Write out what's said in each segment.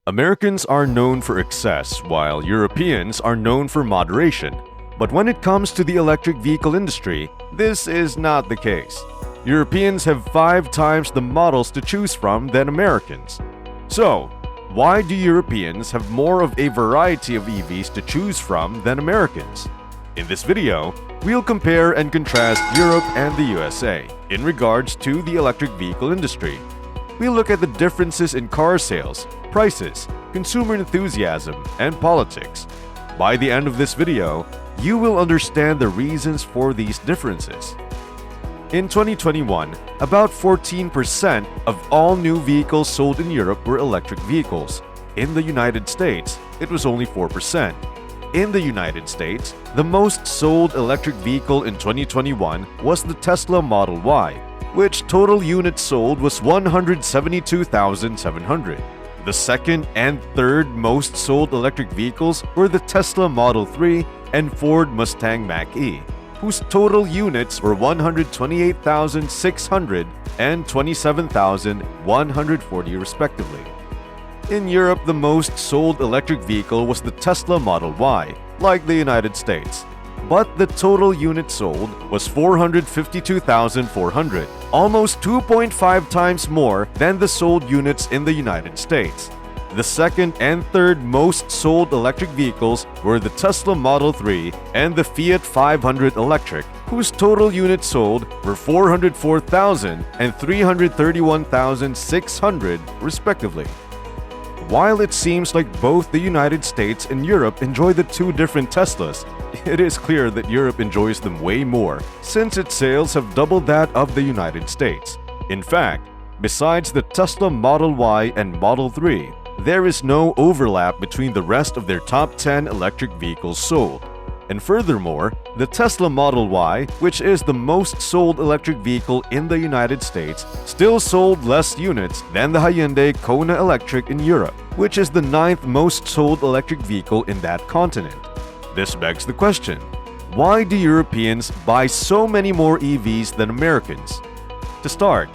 Americans are known for excess, while Europeans are known for moderation. But when it comes to the electric vehicle industry, this is not the case. Europeans have 5 times the models to choose from than Americans. So, why do Europeans have more of a variety of EVs to choose from than Americans? In this video, we'll compare and contrast Europe and the USA in regards to the electric vehicle industry. We'll look at the differences in car sales, prices, consumer enthusiasm, and politics. By the end of this video, you will understand the reasons for these differences. In 2021, about 14% of all new vehicles sold in Europe were electric vehicles. In the United States, it was only 4%. In the United States, the most sold electric vehicle in 2021 was the Tesla Model Y, which total units sold was 172,700. The second and third most sold electric vehicles were the Tesla Model 3 and Ford Mustang Mach-E, whose total units were 128,600 and 27,140 respectively. In Europe, the most sold electric vehicle was the Tesla Model Y, like the United States. But the total units sold was 452,400, almost 2.5 times more than the sold units in the United States. The second and third most sold electric vehicles were the Tesla Model 3 and the Fiat 500 Electric, whose total units sold were 404,000 and 331,600 respectively. While it seems like both the United States and Europe enjoy the two different Teslas, it is clear that Europe enjoys them way more, since its sales have doubled that of the United States. In fact, besides the Tesla Model Y and Model 3, there is no overlap between the rest of their top 10 electric vehicles sold. And furthermore, the Tesla Model Y, which is the most sold electric vehicle in the United States, still sold less units than the Hyundai Kona Electric in Europe, which is the 9th most sold electric vehicle in that continent. This begs the question, why do Europeans buy so many more EVs than Americans? To start,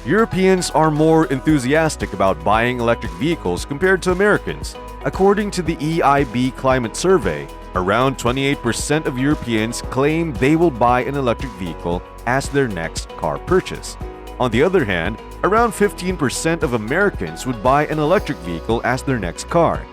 Europeans are more enthusiastic about buying electric vehicles compared to Americans. According to the EIB Climate Survey, around 28% of Europeans claim they will buy an electric vehicle as their next car purchase. On the other hand, around 15% of Americans would buy an electric vehicle as their next car.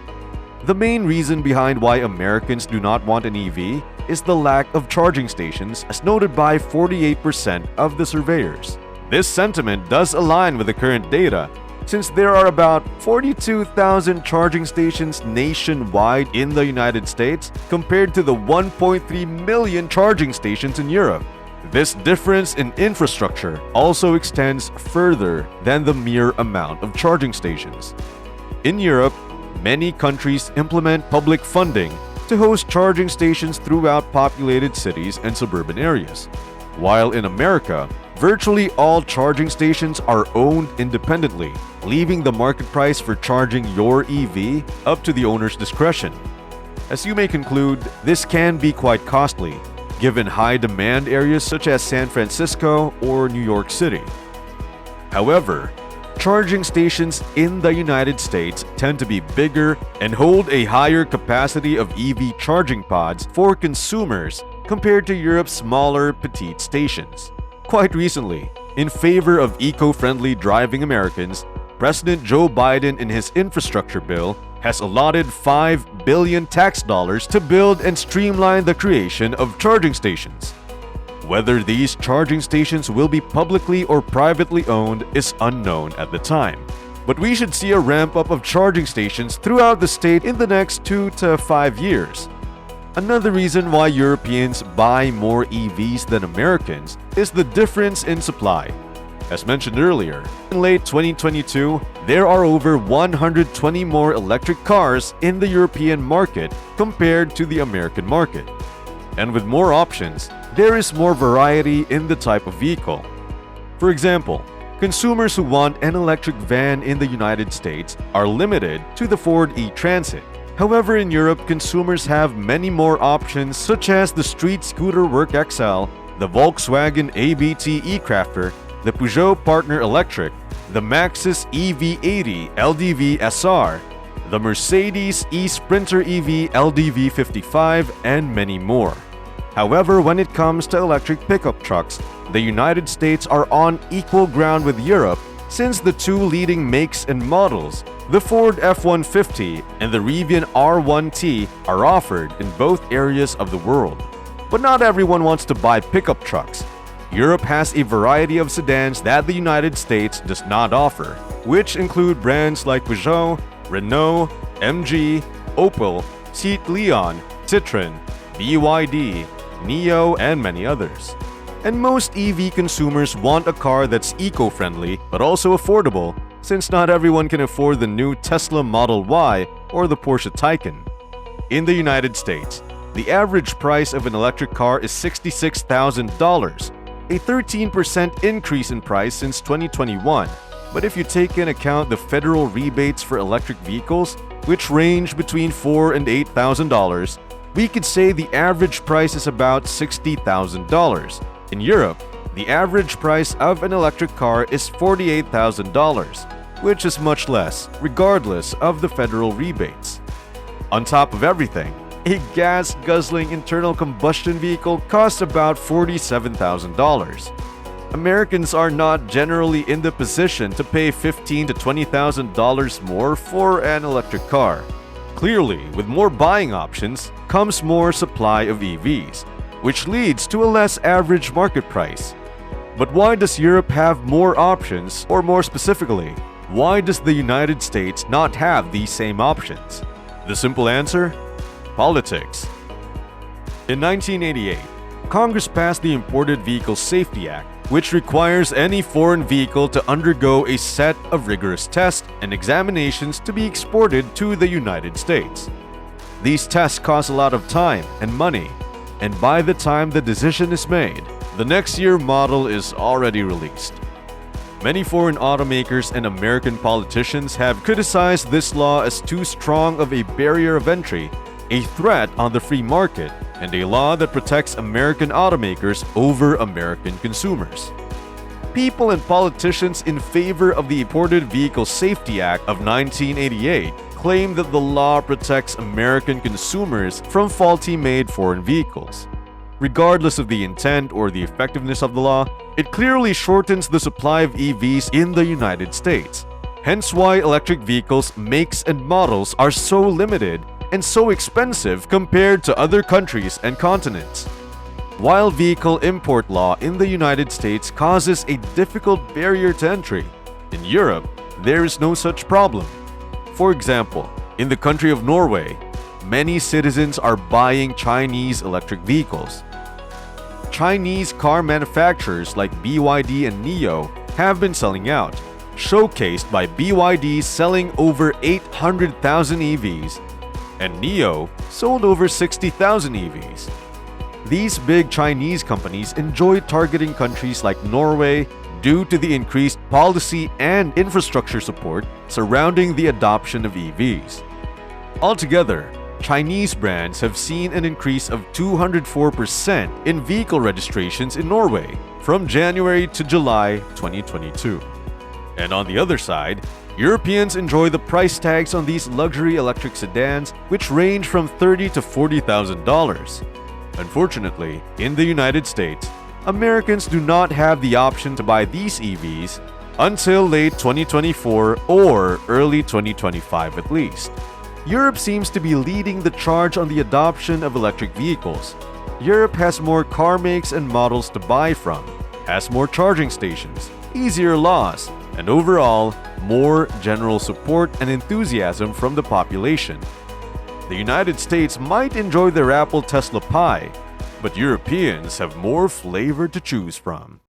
The main reason behind why Americans do not want an EV is the lack of charging stations, as noted by 48% of the surveyors. This sentiment does align with the current data, since there are about 42,000 charging stations nationwide in the United States compared to the 1.3 million charging stations in Europe. This difference in infrastructure also extends further than the mere amount of charging stations. In Europe, many countries implement public funding to host charging stations throughout populated cities and suburban areas. While in America, virtually all charging stations are owned independently, leaving the market price for charging your EV up to the owner's discretion. As you may conclude, this can be quite costly, given high-demand areas such as San Francisco or New York City. However, charging stations in the United States tend to be bigger and hold a higher capacity of EV charging pods for consumers compared to Europe's smaller, petite stations. Quite recently, in favor of eco-friendly driving Americans, President Joe Biden in his infrastructure bill has allotted $5 billion tax dollars to build and streamline the creation of charging stations. Whether these charging stations will be publicly or privately owned is unknown at the time. But we should see a ramp-up of charging stations throughout the state in the next 2 to 5 years. Another reason why Europeans buy more EVs than Americans is the difference in supply. As mentioned earlier, in late 2022, there are over 120 more electric cars in the European market compared to the American market. And with more options, there is more variety in the type of vehicle. For example, consumers who want an electric van in the United States are limited to the Ford e-Transit. However, in Europe, consumers have many more options such as the Street Scooter Work XL, the Volkswagen ABT e-Crafter, the Peugeot Partner Electric, the Maxus EV80 LDV SR, the Mercedes e-Sprinter EV LDV55, and many more. However, when it comes to electric pickup trucks, the United States are on equal ground with Europe since the two leading makes and models, the Ford F-150 and the Rivian R1T, are offered in both areas of the world. But not everyone wants to buy pickup trucks. Europe has a variety of sedans that the United States does not offer, which include brands like Peugeot, Renault, MG, Opel, Seat Leon, Citroën, BYD, NIO, and many others. And most EV consumers want a car that's eco-friendly but also affordable, since not everyone can afford the new Tesla Model Y or the Porsche Taycan. In the United States, the average price of an electric car is $66,000, a 13% increase in price since 2021. But if you take into account the federal rebates for electric vehicles, which range between $4,000 and $8,000, we could say the average price is about $60,000. In Europe, the average price of an electric car is $48,000, which is much less, regardless of the federal rebates. On top of everything, a gas-guzzling internal combustion vehicle costs about $47,000. Americans are not generally in the position to pay $15,000 to $20,000 more for an electric car. Clearly, with more buying options comes more supply of EVs, which leads to a less average market price. But why does Europe have more options, or more specifically, why does the United States not have these same options? The simple answer? Politics. In 1988, Congress passed the Imported Vehicle Safety Act, which requires any foreign vehicle to undergo a set of rigorous tests and examinations to be exported to the United States. These tests cost a lot of time and money, and by the time the decision is made, the next year model is already released. Many foreign automakers and American politicians have criticized this law as too strong of a barrier of entry, a threat on the free market, and a law that protects American automakers over American consumers. People and politicians in favor of the Imported Vehicle Safety Act of 1988 claim that the law protects American consumers from faulty-made foreign vehicles. Regardless of the intent or the effectiveness of the law, it clearly shortens the supply of EVs in the United States. Hence why electric vehicles, makes and models are so limited and so expensive compared to other countries and continents. While vehicle import law in the United States causes a difficult barrier to entry, in Europe, there is no such problem. For example, in the country of Norway, many citizens are buying Chinese electric vehicles. Chinese car manufacturers like BYD and NIO have been selling out, showcased by BYD selling over 800,000 EVs, and NIO sold over 60,000 EVs. These big Chinese companies enjoy targeting countries like Norway due to the increased policy and infrastructure support surrounding the adoption of EVs. Altogether, Chinese brands have seen an increase of 204% in vehicle registrations in Norway from January to July 2022. And on the other side, Europeans enjoy the price tags on these luxury electric sedans, which range from $30,000 to $40,000. Unfortunately, in the United States, Americans do not have the option to buy these EVs until late 2024 or early 2025 at least. Europe seems to be leading the charge on the adoption of electric vehicles. Europe has more car makes and models to buy from, has more charging stations, easier laws, and overall, more general support and enthusiasm from the population. The United States might enjoy their Apple Tesla pie, but Europeans have more flavor to choose from.